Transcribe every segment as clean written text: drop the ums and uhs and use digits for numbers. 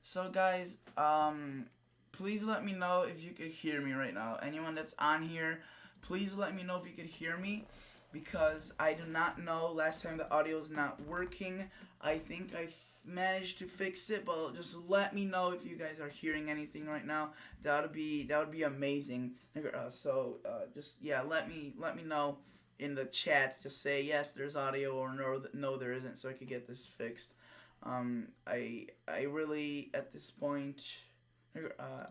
So guys, please let me know if you could hear me right now. Anyone that's on here, please let me know if you could hear me because I do not know. Last time the audio was not working. I think managed to fix it, but just let me know if you guys are hearing anything right now. That would be amazing. Just yeah, let me know in the chat. Just say yes, there's audio, or no, there isn't, so I could get this fixed. I really at this point,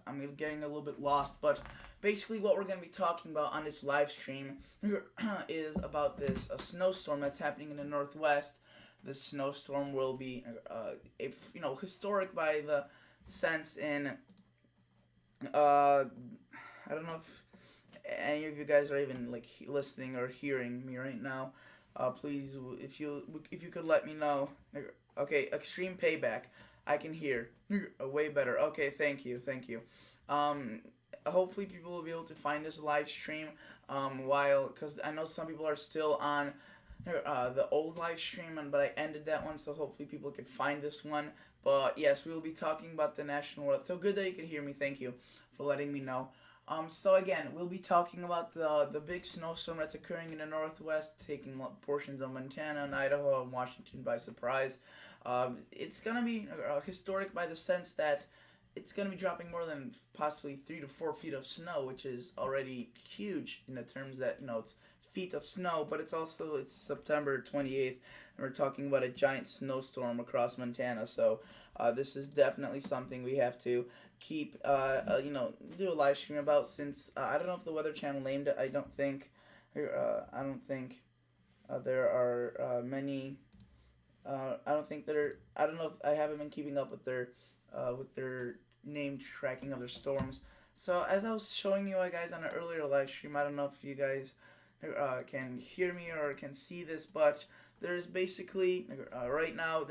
I'm getting a little bit lost, but basically what we're gonna be talking about on this live stream is about this snowstorm that's happening in the northwest. This snowstorm will be, historic by the sense in, I don't know if any of you guys are even like listening or hearing me right now. Please, if you could let me know. Okay, extreme payback. I can hear way better. Okay, thank you. Um, Hopefully people will be able to find this live stream. While because I know some people are still on the old live stream, but I ended that one, so hopefully people can find this one. But yes, we will be talking about the national world. So good that you can hear me. Thank you for letting me know. So again, we'll be talking about the big snowstorm that's occurring in the northwest, taking portions of Montana and Idaho and Washington by surprise. It's gonna be historic by the sense that it's gonna be dropping more than possibly 3 to 4 feet of snow, which is already huge in the terms that it's feet of snow, but it's September 28th, and we're talking about a giant snowstorm across Montana. So this is definitely something we have to keep do a live stream about, since I don't know if the Weather Channel named it. I don't think there are many. I don't think there. I don't know if I haven't been keeping up with their name tracking of their storms. So as I was showing you guys on an earlier live stream, I don't know if you guys can hear me or can see this, but there's basically right now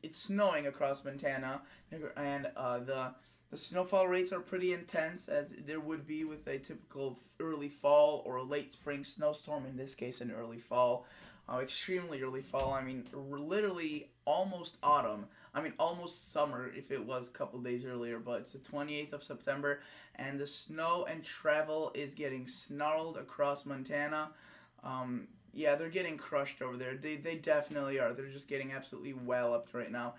it's snowing across Montana, and the snowfall rates are pretty intense, as there would be with a typical early fall or late spring snowstorm. In this case, an early fall, extremely early fall. I mean, literally almost autumn. I mean, almost summer if it was a couple days earlier. But it's the 28th of September, and the snow and travel is getting snarled across Montana. Yeah, they're getting crushed over there. They definitely are. They're just getting absolutely walloped right now.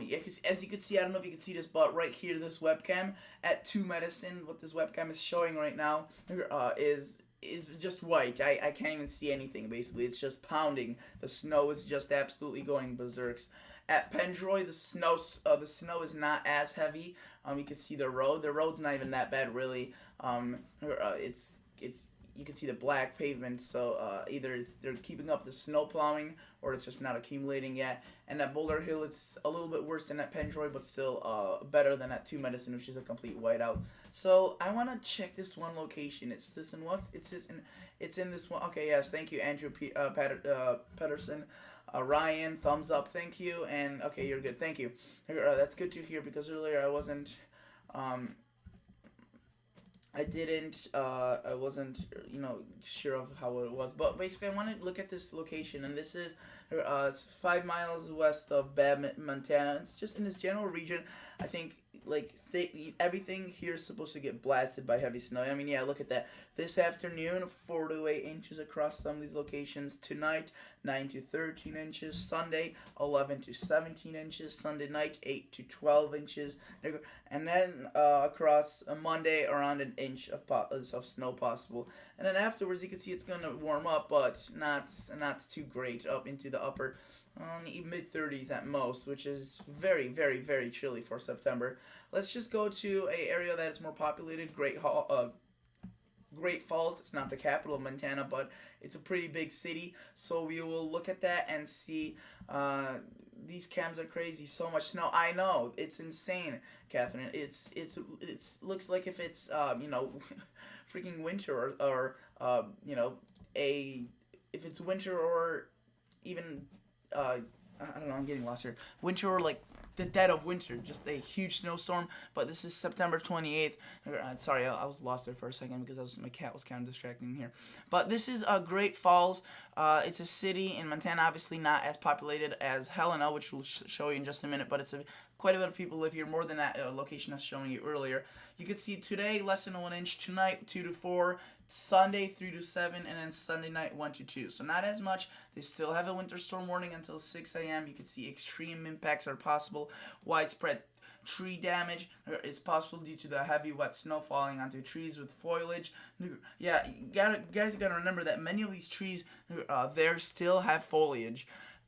Yeah, 'cause as you can see, I don't know if you can see this, but right here, this webcam at 2 Medicine, what this webcam is showing right now, is just white. I can't even see anything. Basically, it's just pounding. The snow is just absolutely going berserks. At Pendroy, the snow is not as heavy. You can see the road. The road's not even that bad, really. It's you can see the black pavement. So either they're keeping up the snow plowing, or it's just not accumulating yet. And at Boulder Hill, it's a little bit worse than at Pendroy, but still better than at 2 Medicine, which is a complete whiteout. So I want to check this one location. It's in this one. Okay, yes, thank you, Andrew Pedersen. Ryan, thumbs up, thank you. And okay, you're good, thank you. That's good to hear, because earlier um, I wasn't, sure of how it was. But basically, I want to look at this location, and this is it's 5 miles west of Babbitt, Montana. It's just in this general region. I think everything here is supposed to get blasted by heavy snow. I mean, yeah, look at that. This afternoon, 4 to 8 inches across some of these locations. Tonight, 9 to 13 inches. Sunday, 11 to 17 inches. Sunday night, 8 to 12 inches. And then across Monday, around an inch of snow possible. And then afterwards, you can see it's gonna warm up, but not too great, up into the upper mid 30s at most, which is very, very, very chilly for September. Let's just go to a area that is more populated, Great Falls. It's not the capital of Montana, but it's a pretty big city. So we will look at that and see. These cams are crazy. So much snow. I know, it's insane, Catherine. It's looks like if it's freaking winter, or a if it's winter, or even I don't know. I'm getting lost here. Winter, or like the dead of winter, just a huge snowstorm. But this is September 28th. Sorry, I was lost there for a second because my cat was kind of distracting me here. But this is Great Falls. It's a city in Montana, obviously not as populated as Helena, which we'll show you in just a minute. But quite a bit of people live here, more than that location I was showing you earlier. You could see today less than 1 inch, tonight 2 to 4, Sunday 3 to 7, and then Sunday night 1 to 2. So not as much. They still have a winter storm warning until 6 a.m. You can see extreme impacts are possible. Widespread tree damage is possible due to the heavy wet snow falling onto trees with foliage. Yeah, guys gotta remember that many of these trees there still have foliage.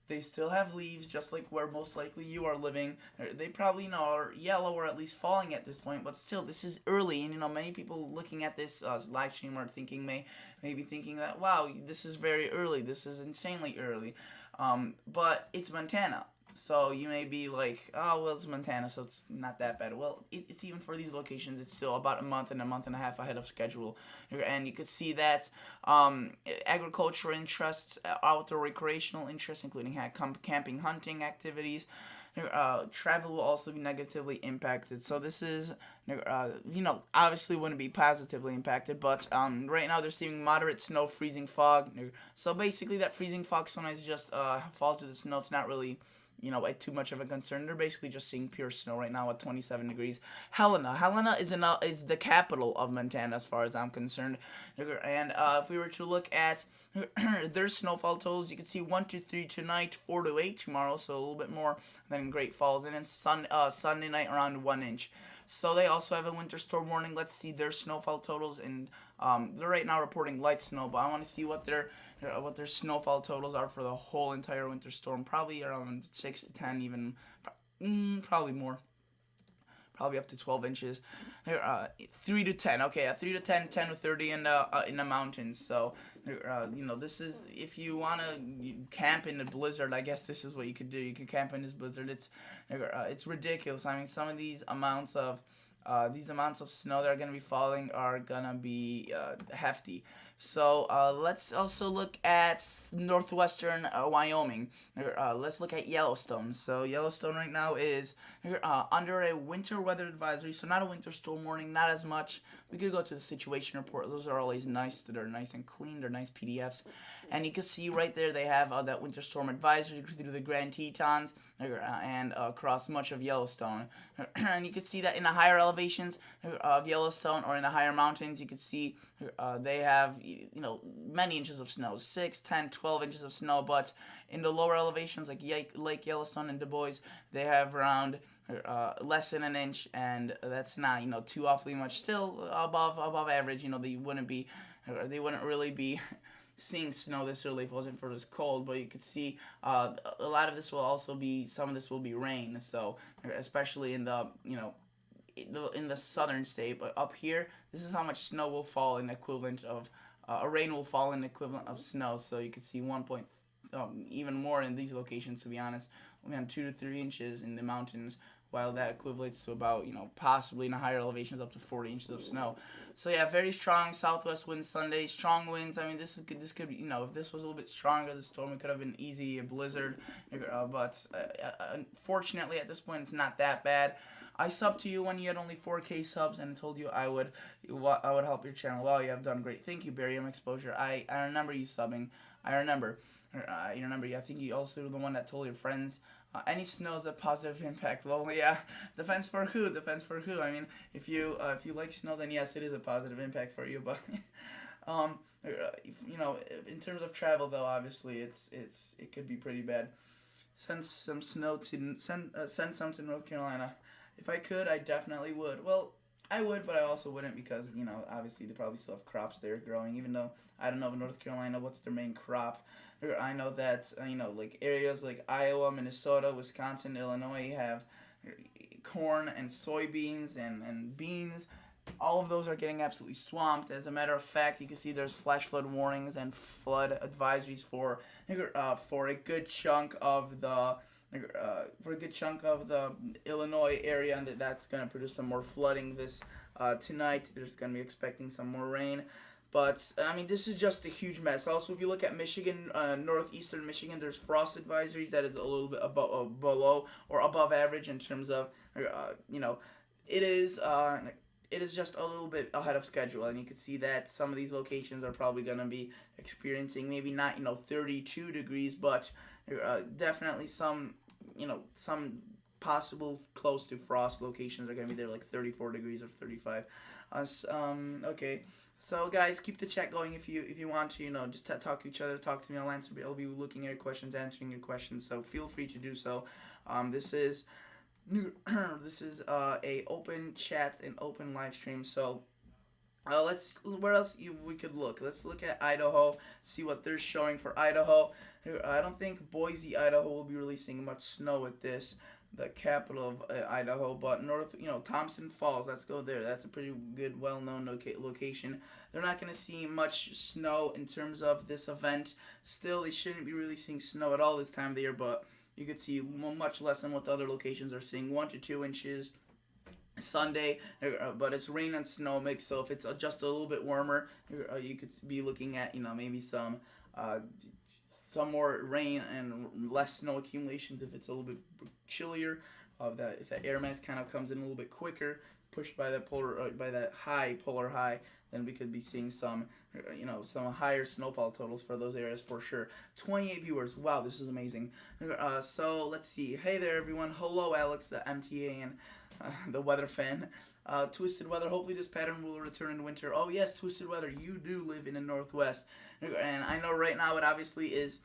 They still have leaves, just like where most likely you are living. They probably are yellow or at least falling at this point, but still, this is early, and many people looking at this live stream are thinking maybe thinking that, wow, this is very early, this is insanely early, but it's Montana. So you may be like, oh, well, it's Montana, so it's not that bad. Well, it's even for these locations, it's still about a month and a half ahead of schedule. And you can see that agricultural interests, outdoor recreational interests, including camping, hunting activities, travel will also be negatively impacted. So this is, obviously wouldn't be positively impacted, but right now they're seeing moderate snow, freezing fog. So basically that freezing fog sometimes just falls to the snow. It's not really too much of a concern. They're basically just seeing pure snow right now at 27 degrees. Helena is the capital of Montana as far as I'm concerned. And if we were to look at their snowfall totals, you can see 1 to 3 tonight, 4 to 8 tomorrow, so a little bit more than Great Falls. And then Sunday night around 1 inch. So they also have a winter storm warning. Let's see their snowfall totals, and they're right now reporting light snow, but I want to see what their snowfall totals are for the whole entire winter storm. Probably around 6 to 10, even probably more. Probably up to 12 inches. 3 to 10. Okay, 3 to 10, 10 to 30 in the mountains. So, this is, if you want to camp in a blizzard, I guess this is what you could do. You could camp in this blizzard. It's ridiculous. I mean, some of these amounts of snow that are going to be falling are going to be hefty. So let's also look at northwestern Wyoming. Let's look at Yellowstone. So Yellowstone right now is under a winter weather advisory, so not a winter storm warning, not as much. We could go to the situation report. Those are always nice. They're nice and clean. They're nice PDFs. And you can see right there they have that winter storm advisory through the Grand Tetons and across much of Yellowstone. And you can see that in the higher elevations of Yellowstone or in the higher mountains, you can see they have many inches of snow, 6, 10, 12 inches of snow. But in the lower elevations like Lake Yellowstone and Du Bois, they have around less than an inch, and that's not too awfully much. Still above average. They wouldn't really be seeing snow this early if it wasn't for this cold. But you could see a lot of this will also be, some of this will be rain. So especially in the in the southern state, but up here, this is how much snow will fall in the equivalent of rain will fall in the equivalent of snow. So you can see even more in these locations, to be honest. We have 2 to 3 inches in the mountains, while that equates to about, possibly in the higher elevations up to 40 inches of snow. So yeah, very strong southwest winds Sunday, strong winds. I mean, this could be, if this was a little bit stronger, the storm, it could have been easy, a blizzard, but unfortunately at this point it's not that bad. I subbed to you when you had only 4K subs and told you I would help your channel. Well, you have done great. Thank you, Barium Exposure. I remember you subbing. I remember. I think you also were the one that told your friends. Any snow is a positive impact. Well, yeah. Depends for who. I mean, if you like snow, then yes, it is a positive impact for you. But in terms of travel, though, obviously it could be pretty bad. Send some to North Carolina. If I could, I definitely would. Well, I would, but I also wouldn't because, obviously they probably still have crops there growing, even though I don't know in North Carolina what's their main crop. I know that, like areas like Iowa, Minnesota, Wisconsin, Illinois have corn and soybeans and beans. All of those are getting absolutely swamped. As a matter of fact, you can see there's flash flood warnings and flood advisories for a good chunk of the Illinois area, and that's going to produce some more flooding this tonight. There's going to be expecting some more rain. But I mean, this is just a huge mess. Also, if you look at Michigan, northeastern Michigan, there's frost advisories that is a little bit above, below or above average in terms of, you know, it is. It is just a little bit ahead of schedule, and you can see that some of these locations are probably going to be experiencing maybe not 32 degrees, but definitely some some possible close to frost locations are going to be there like 34 degrees or 35. Okay. So guys, keep the chat going if you want to, just talk to each other, talk to me. I'll be looking at your questions, answering your questions. So feel free to do so. This is this is a open chat and open live stream. So let's where else we could look. Let's look at Idaho, see what they're showing for Idaho. I don't think Boise, Idaho will be releasing much snow with this, the capital of Idaho, but Thompson Falls. Let's go there. That's a pretty good, well-known location. They're not going to see much snow in terms of this event. Still, they shouldn't be releasing snow at all this time of the year, but you could see much less than what the other locations are seeing, 1 to 2 inches. Sunday, but it's rain and snow mix, so if it's just a little bit warmer, you could be looking at maybe some more rain and less snow accumulations if it's a little bit chillier. If that air mass kind of comes in a little bit quicker, pushed by that polar high, then we could be seeing some higher snowfall totals for those areas for sure. 28 viewers. Wow, this is amazing. So let's see. Hey there, everyone. Hello, Alex, the MTA and the weather fan. Twisted weather. Hopefully this pattern will return in winter. Oh yes, twisted weather. You do live in the Northwest, and I know right now it obviously is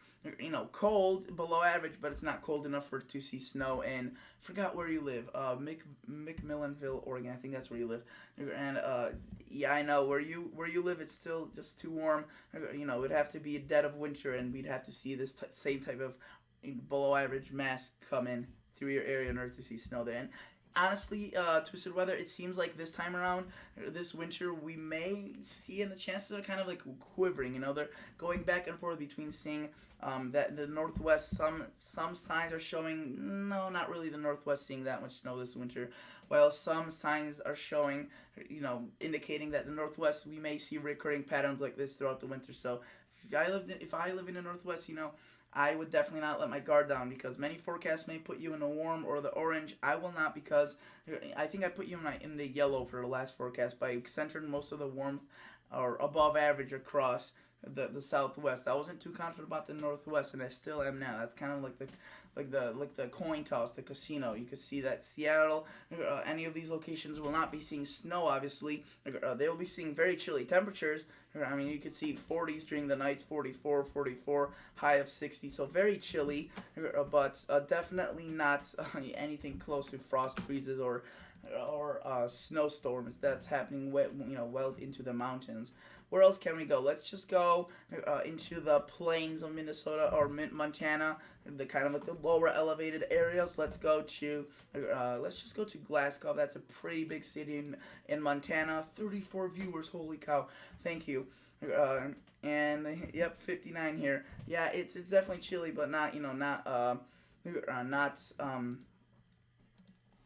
cold, below average, but it's not cold enough to see snow. And forgot where you live. McMinnville, Oregon. I think that's where you live. And yeah, I know where you live. It's still just too warm. It'd have to be a dead of winter, and we'd have to see this same type of below average mass come in through your area in order to see snow there. And honestly, twisted weather, it seems like this time around, this winter, we may see, and the chances are kind of like quivering. They're going back and forth between seeing that the Northwest, some signs are showing, no, not really the Northwest seeing that much snow this winter, while some signs are showing, indicating that the Northwest, we may see recurring patterns like this throughout the winter. So if I live in the Northwest, I would definitely not let my guard down, because many forecasts may put you in the warm or the orange. I will not, because I think I put you in the yellow for the last forecast by centering most of the warmth or above average across the Southwest. I wasn't too confident about the Northwest, and I still am now. That's kind of like the coin toss, the casino. You can see that Seattle, any of these locations will not be seeing snow. Obviously, they will be seeing very chilly temperatures. I mean, you could see 40s during the nights, 44, high of 60, so very chilly, but definitely not anything close to frost freezes or snowstorms that's happening well into the mountains. Where else can we go? Let's just go into the plains of Minnesota or Montana, the kind of like the lower elevated areas. Let's just go to Glasgow. That's a pretty big city in Montana. 34 viewers. Holy cow! Thank you. And yep, 59 here. Yeah, it's definitely chilly, but not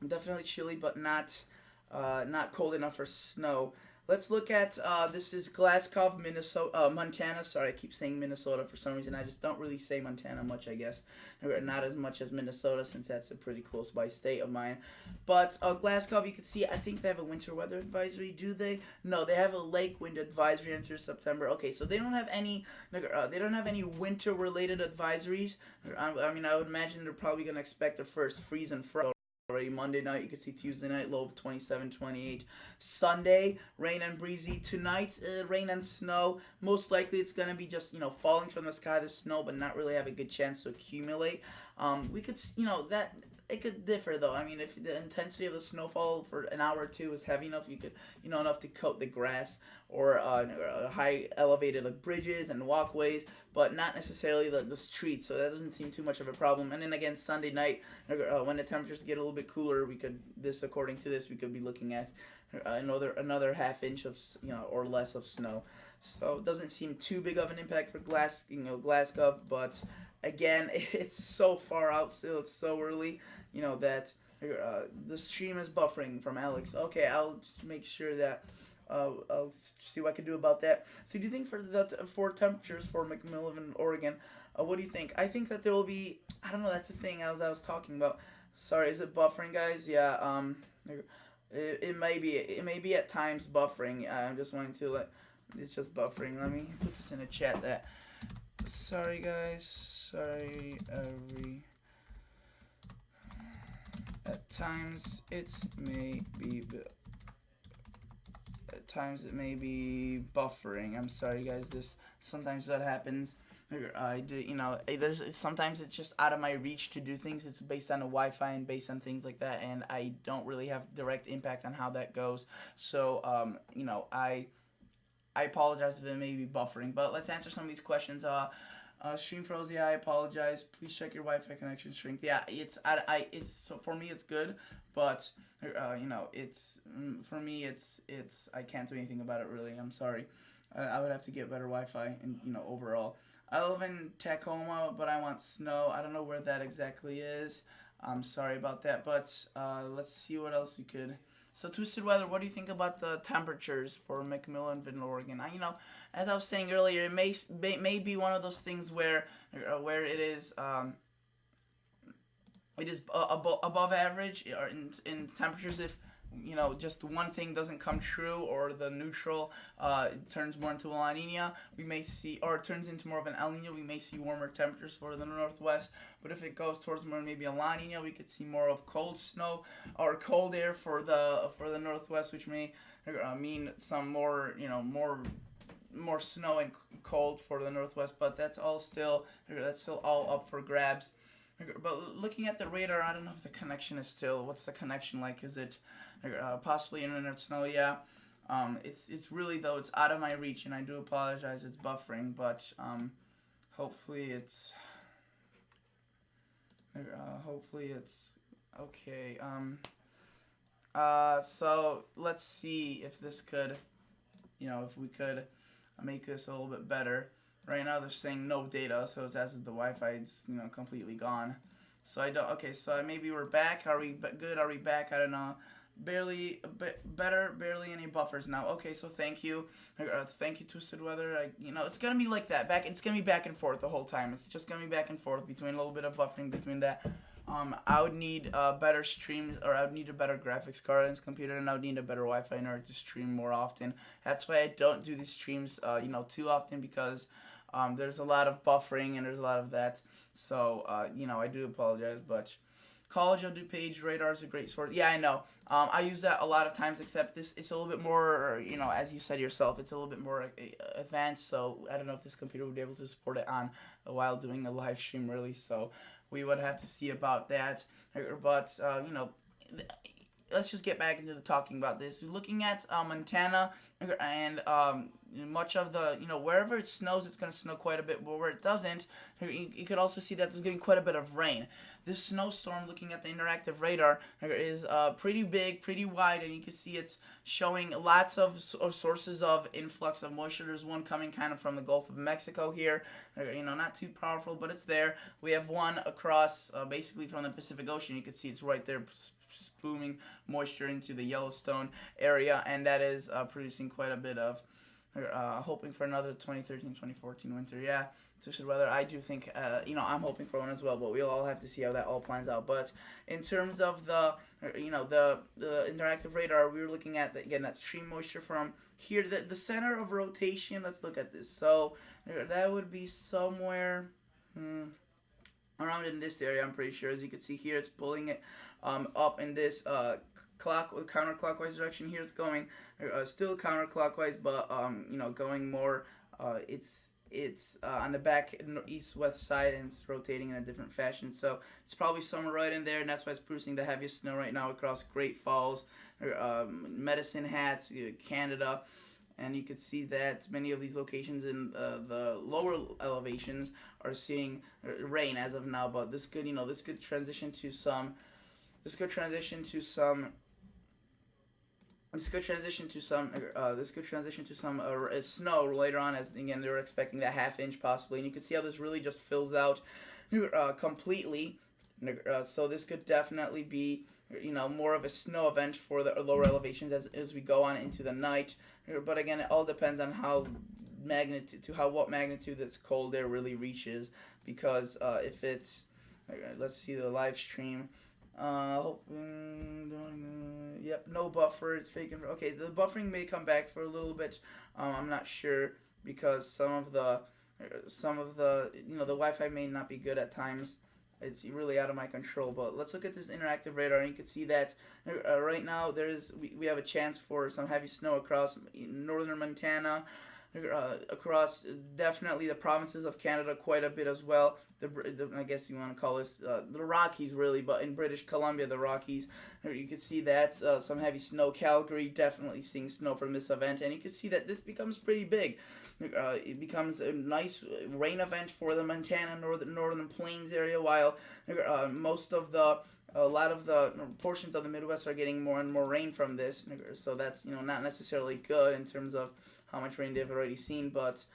definitely chilly, but not cold enough for snow. Let's look at, this is Glasgow, Montana. Sorry, I keep saying Minnesota for some reason. I just don't really say Montana much, I guess. Not as much as Minnesota, since that's a pretty close by state of mine. But Glasgow, you can see, I think they have a winter weather advisory. Do they? No, they have a lake wind advisory until September. Okay, so they don't have any winter related advisories. I mean, I would imagine they're probably gonna expect the first freeze and frost already. Monday night, you can see Tuesday night, low of 27, 28. Sunday, rain and breezy. Tonight, rain and snow. Most likely it's going to be just, falling from the sky, the snow, but not really have a good chance to accumulate. We could, that it could differ though. I mean, if the intensity of the snowfall for an hour or two is heavy enough, you could, enough to coat the grass or high elevated like bridges and walkways, but not necessarily the streets. So that doesn't seem too much of a problem. And then again, Sunday night, when the temperatures get a little bit cooler, according to this, we could be looking at another half inch of or less of snow. So it doesn't seem too big of an impact for Glasgow, but again, it's so far out still. It's so early, that the stream is buffering from Alex. Okay, I'll make sure that I'll see what I can do about that. So do you think for temperatures for McMinnville, Oregon, what do you think? I think that there will be. I don't know. That's the thing I was talking about. Sorry, is it buffering, guys? Yeah. It may be at times buffering. I'm just wanting to let. It's just buffering. Let me put this in a chat. That. Sorry, guys. Sorry, at times it may be. At times it may be buffering. I'm sorry, guys. Sometimes that happens. I do, there's sometimes it's just out of my reach to do things. It's based on the Wi-Fi and based on things like that, and I don't really have direct impact on how that goes. So, I apologize if it may be buffering, but let's answer some of these questions. Stream froze. Yeah, I apologize. Please check your Wi-Fi connection strength. Yeah, it's so for me it's good, but it's for me it's I can't do anything about it really. I'm sorry. I would have to get better Wi-Fi and overall. I live in Tacoma, but I want snow. I don't know where that exactly is. I'm sorry about that, but let's see what else we could. So, Twisted Weather, what do you think about the temperatures for McMinnville, Oregon? As I was saying earlier, it may be one of those things where it is above average or in temperatures. If just one thing doesn't come true, or the neutral turns more into a La Nina, we may see, or it turns into more of an El Nino, we may see warmer temperatures for the northwest. But if it goes towards more maybe a La Nina, we could see more of cold snow or cold air for the northwest, which may mean some more snow and cold for the northwest. But that's still all up for grabs. But looking at the radar, I don't know if the connection is still. What's the connection like? Is it possibly internet snow? Yeah. It's really, though, it's out of my reach, and I do apologize. It's buffering, but hopefully it's okay. So let's see if this could, if we could make this a little bit better. Right now they're saying no data, so it's as if the Wi-Fi is completely gone. So I don't. Okay, so maybe we're back. Are we good? Are we back? I don't know. Barely better. Barely any buffers now. Okay, so thank you. Thank you, Twisted Weather. It's gonna be like that. It's gonna be back and forth the whole time. It's just gonna be back and forth between a little bit of buffering between that. I would need better streams, or I would need a better graphics card on this computer, and I would need a better Wi-Fi in order to stream more often. That's why I don't do these streams, too often, because there's a lot of buffering and there's a lot of that. So, I do apologize, but College of DuPage radar is a great source. Yeah, I know. I use that a lot of times, except it's a little bit more, as you said yourself, it's a little bit more advanced. So I don't know if this computer would be able to support it on while doing a live stream, really. So we would have to see about that. But, let's just get back into the talking about this. Looking at Montana and much of the, wherever it snows, it's going to snow quite a bit. But where it doesn't, you could also see that there's going to be quite a bit of rain. This snowstorm, looking at the interactive radar, is pretty big, pretty wide, and you can see it's showing lots of sources of influx of moisture. There's one coming kind of from the Gulf of Mexico here, not too powerful, but it's there. We have one across, basically from the Pacific Ocean. You can see it's right there, spewing moisture into the Yellowstone area, and that is producing quite a bit of hoping for another 2013-2014 winter. Yeah, Twisted Weather, I do think I'm hoping for one as well, but we'll all have to see how that all plans out. But in terms of the the interactive radar, we were looking at again that stream moisture from here to the center of rotation. Let's look at this. So that would be somewhere around in this area, I'm pretty sure. As you can see here, it's pulling it up in this counterclockwise direction. Here it's going still counterclockwise, but going more. It's on the back east-west side, and it's rotating in a different fashion. So it's probably somewhere right in there, and that's why it's producing the heaviest snow right now across Great Falls, Medicine Hat, Canada. And you can see that many of these locations in the lower elevations are seeing rain as of now. But this could transition to some. This could transition to some snow later on, as again they were expecting that half-inch possibly, and you can see how this really just fills out completely. So this could definitely be more of a snow event for the lower elevations as we go on into the night. But again, it all depends on what magnitude this cold air really reaches. Because if it's, let's see the live stream. Yep, no buffer. It's faking. Okay, the buffering may come back for a little bit. I'm not sure because some of the the Wi-Fi may not be good at times. It's really out of my control. But let's look at this interactive radar, and you can see that right now we have a chance for some heavy snow across northern Montana. Across definitely the provinces of Canada quite a bit as well. I guess you want to call this the Rockies really, but in British Columbia, the Rockies, you can see that some heavy snow. Calgary definitely seeing snow from this event, and you can see that this becomes pretty big. It becomes a nice rain event for the Montana northern plains area, while a lot of the portions of the Midwest are getting more and more rain from this. So that's not necessarily good in terms of how much rain they've already seen, but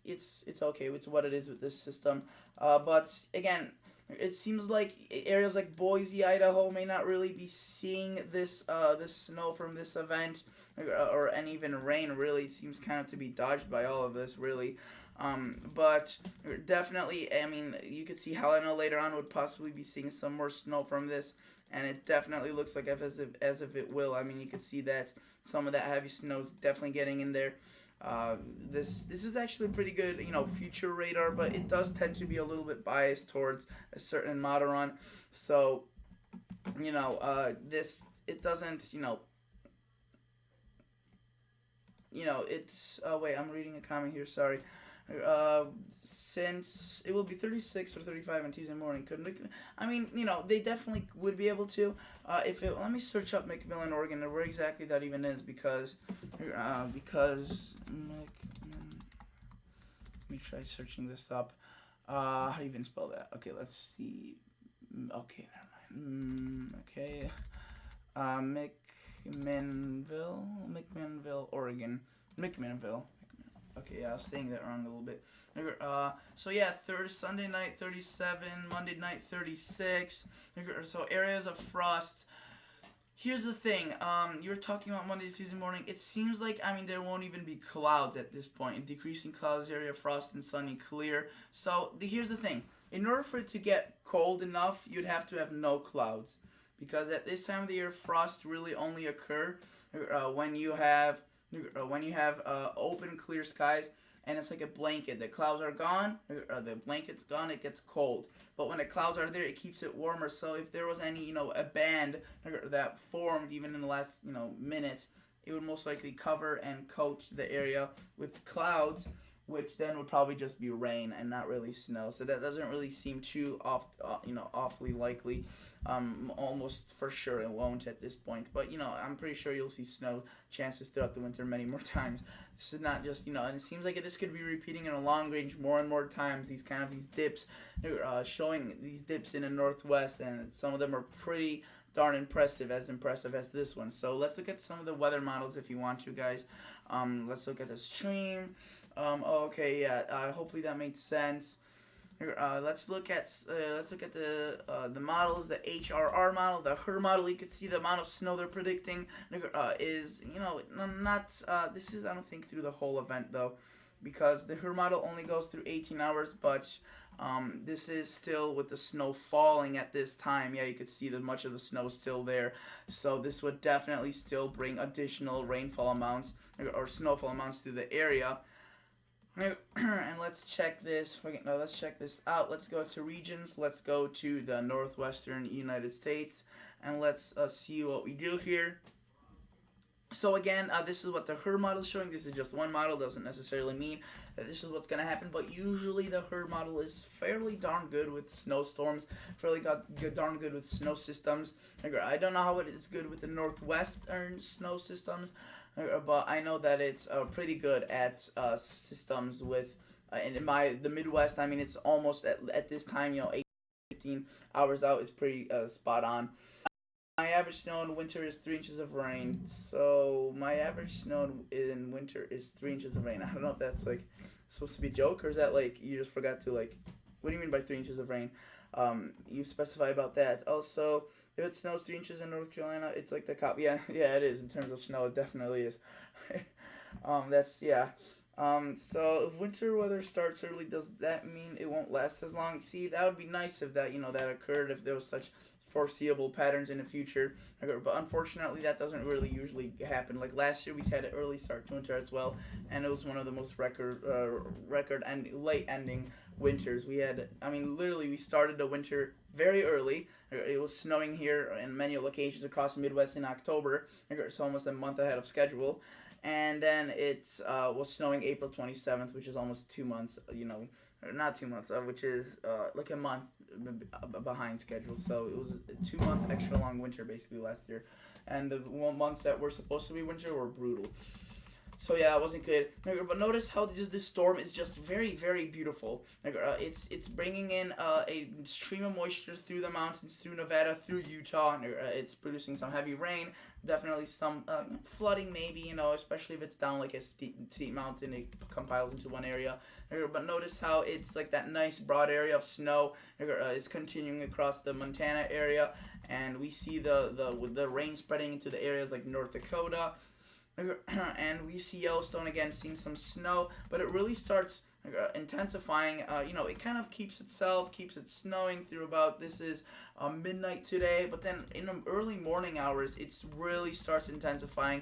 it's okay. It's what it is with this system. But again, it seems like areas like Boise, Idaho may not really be seeing this snow from this event, and even rain. Really seems kind of to be dodged by all of this, really. But definitely, I mean, you could see Helena later on would possibly be seeing some more snow from this, and it definitely looks like as if it will. I mean, you can see that some of that heavy snow is definitely getting in there. This is actually pretty good, future radar, but it does tend to be a little bit biased towards a certain model run. So, this it doesn't, it's. Wait, I'm reading a comment here. Sorry. Since it will be 36 or 35 on Tuesday morning, they definitely would be able to. Let me search up McMinnville, Oregon, and where exactly that even is, because let me try searching this up. How do you even spell that? Okay, let's see. Okay, never mind. Okay, McMinnville, Oregon, McMinnville. Okay, yeah, I was saying that wrong a little bit. So yeah, Sunday night 37, Monday night 36. So areas of frost. Here's the thing. You were talking about Monday to Tuesday morning. It seems like there won't even be clouds at this point. Decreasing clouds area, frost and sunny, clear. So here's the thing. In order for it to get cold enough, you'd have to have no clouds, because at this time of the year, frost really only occur when you have open, clear skies, and it's like a blanket. The clouds are gone, the blanket's gone, it gets cold. But when the clouds are there, it keeps it warmer. So if there was any, a band that formed even in the last, minute, it would most likely cover and coat the area with clouds, which then would probably just be rain and not really snow. So that doesn't really seem too awfully likely. Almost for sure it won't at this point. But I'm pretty sure you'll see snow chances throughout the winter many more times. This is not just and it seems like this could be repeating in a long range more and more times. These dips, showing these dips in the northwest, and some of them are pretty darn impressive as this one. So let's look at some of the weather models if you want to, guys. Let's look at the stream. Okay, yeah. Hopefully that made sense. Let's look at the models. The HRR model, the HER model. You can see the amount of snow they're predicting is not. This is, I don't think, through the whole event though, because the HER model only goes through 18 hours. But this is still with the snow falling at this time. Yeah, you can see that much of the snow is still there. So this would definitely still bring additional rainfall amounts or snowfall amounts to the area. And let's check this. Let's check this out. Let's go to regions. Let's go to the northwestern United States, and let's see what we do here. So again, this is what the HER model is showing. This is just one model. Doesn't necessarily mean that this is what's going to happen, but usually the HER model is fairly darn good with snowstorms, darn good with snow systems. I don't know how it is good with the northwestern snow systems, but I know that it's pretty good at systems with and in the Midwest. It's almost at this time 18 hours out. It's pretty spot on. My average snow in winter is 3 inches of rain. So my average snow in winter is 3 inches of rain. I don't know if that's supposed to be a joke, or is that you just forgot to what do you mean by 3 inches of rain? You specify about that. Also, if it snows 3 inches in North Carolina, it's like the cop. Yeah, yeah, it is in terms of snow. It definitely is. That's yeah. So if winter weather starts early, does that mean it won't last as long? See, that would be nice if that that occurred if there was such foreseeable patterns in the future. But unfortunately, that doesn't really usually happen. Like last year, we had an early start to winter as well, and it was one of the most record and late ending winters we had. I mean, literally, we started the winter very early. It was snowing here in many locations across the Midwest in October. It's almost a month ahead of schedule, and then it was snowing April 27th, which is almost 2 months. Or not 2 months, which is like a month behind schedule. So it was a 2 month extra long winter basically last year, and the months that were supposed to be winter were brutal. So yeah, it wasn't good. But notice how just this storm is just very, very beautiful. It's bringing in a stream of moisture through the mountains, through Nevada, through Utah. It's producing some heavy rain, definitely some flooding maybe, especially if it's down like a steep mountain, it compiles into one area. But notice how it's like that nice broad area of snow is continuing across the Montana area, and we see the rain spreading into the areas like North Dakota. And we see Yellowstone again seeing some snow, but it really starts intensifying. It kind of keeps it snowing through about this is midnight today, but then in the early morning hours it really starts intensifying,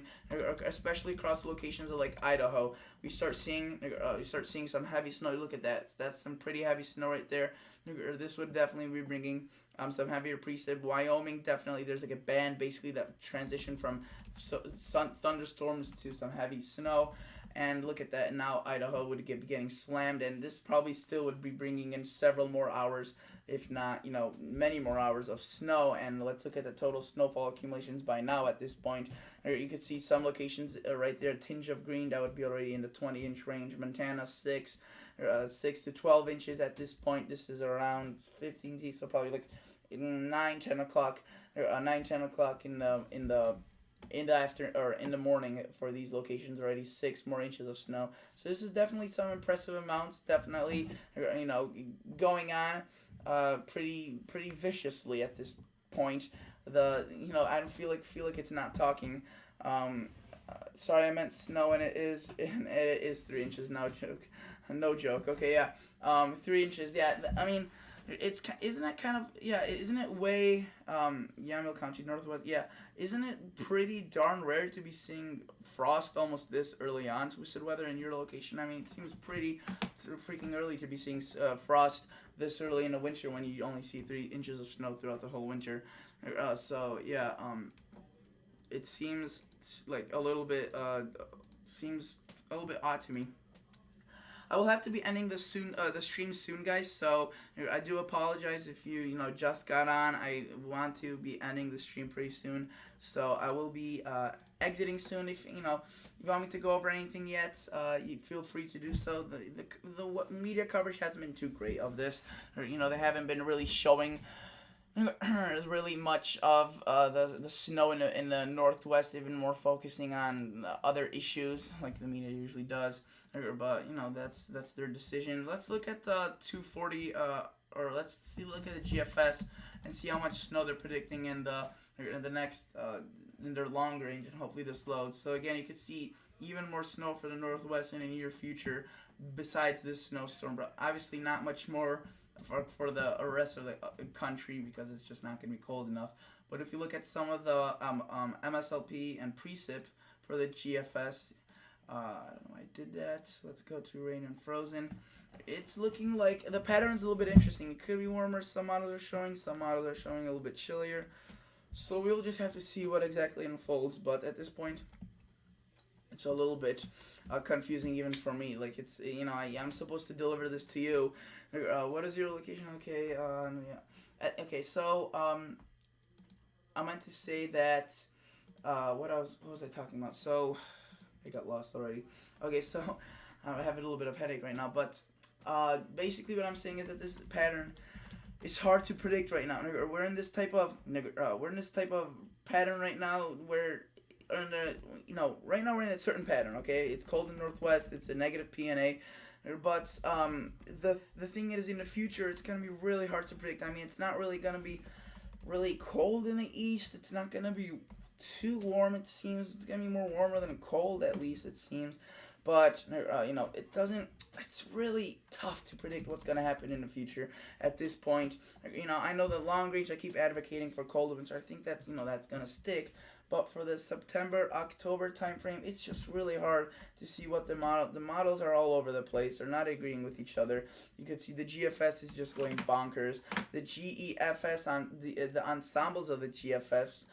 especially across locations of like Idaho. We start seeing some heavy snow. Look at that, that's some pretty heavy snow right there. This would definitely be bringing some heavier precip. Wyoming, definitely there's like a band basically that transitioned from thunderstorms to some heavy snow. And look at that, now Idaho would be getting slammed, and this probably still would be bringing in several more hours, if not, many more hours of snow. And let's look at the total snowfall accumulations by now at this point. You can see some locations right there, a tinge of green, that would be already in the 20-inch range. Montana, 6 to 12 inches at this point. This is around 15 T, so probably like 10 o'clock in the after or in the morning for these locations. Already 6 more inches of snow, so this is definitely some impressive amounts, definitely going on pretty viciously at this point. I don't feel like it's not talking. Sorry, I meant snow, and it is 3 inches. No joke. Okay, yeah. 3 inches. Yeah, I mean, isn't that kind of, yeah, isn't it way Yamhill County, Northwest, yeah, isn't it pretty darn rare to be seeing frost almost this early on twisted weather in your location? I mean, it seems pretty freaking early to be seeing frost this early in the winter when you only see 3 inches of snow throughout the whole winter. So yeah, it seems like a little bit odd to me. I will have to be ending the stream soon, guys. So I do apologize if you just got on. I want to be ending the stream pretty soon, so I will be exiting soon. If you want me to go over anything yet, you feel free to do so. The media coverage hasn't been too great of this, they haven't been really showing really much of the snow in the Northwest. They've been more focusing on other issues like the media usually does. But that's their decision. Let's look at the 240 or look at the GFS and see how much snow they're predicting in the next in their long range, and hopefully this loads. So again, you can see even more snow for the Northwest in the near future besides this snowstorm, but obviously not much more for the rest of the country because it's just not going to be cold enough. But if you look at some of the MSLP and precip for the GFS, I don't know why I did that. Let's go to rain and frozen. It's looking like the pattern's a little bit interesting. It could be warmer. Some models are showing a little bit chillier. So we'll just have to see what exactly unfolds. But at this point, it's a little bit confusing even for me. Like it's I'm supposed to deliver this to you. What is your location? Okay. Yeah. Okay. So I meant to say that. What was I talking about? So I got lost already. Okay. So I have a little bit of headache right now, but basically what I'm saying is that this pattern is hard to predict right now. We're in this type of pattern right now where. Right now we're in a certain pattern. Okay, it's cold in the Northwest. It's a negative PNA. But the thing is, in the future, it's gonna be really hard to predict. I mean, it's not really gonna be really cold in the east. It's not gonna be too warm. It seems it's gonna be more warmer than cold, at least it seems. But it doesn't. It's really tough to predict what's gonna happen in the future at this point. I know the long range. I keep advocating for cold winter. I think that's gonna stick. But for the September October timeframe, it's just really hard to see what the models are all over the place. They're not agreeing with each other. You could see the GFS is just going bonkers. The GEFS on the ensembles of the GFS,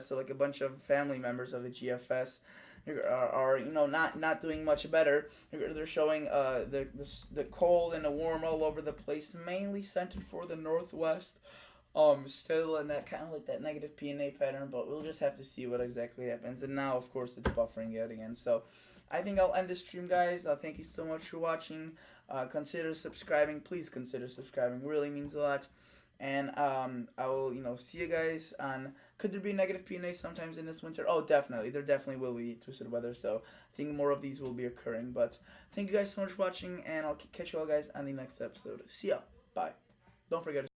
so like a bunch of family members of the GFS are not doing much better. They're showing the cold and the warm all over the place, mainly centered for the northwest. Still in that kind of like that negative P&A pattern, but we'll just have to see what exactly happens. And now, of course, it's buffering out again. So I think I'll end the stream, guys. Thank you so much for watching. Consider subscribing. Please consider subscribing. It really means a lot. And I will, see you guys on. Could there be negative P&A sometimes in this winter? Oh, definitely. There definitely will be twisted weather. So I think more of these will be occurring. But thank you guys so much for watching, and I'll catch you all guys on the next episode. See ya. Bye. Don't forget to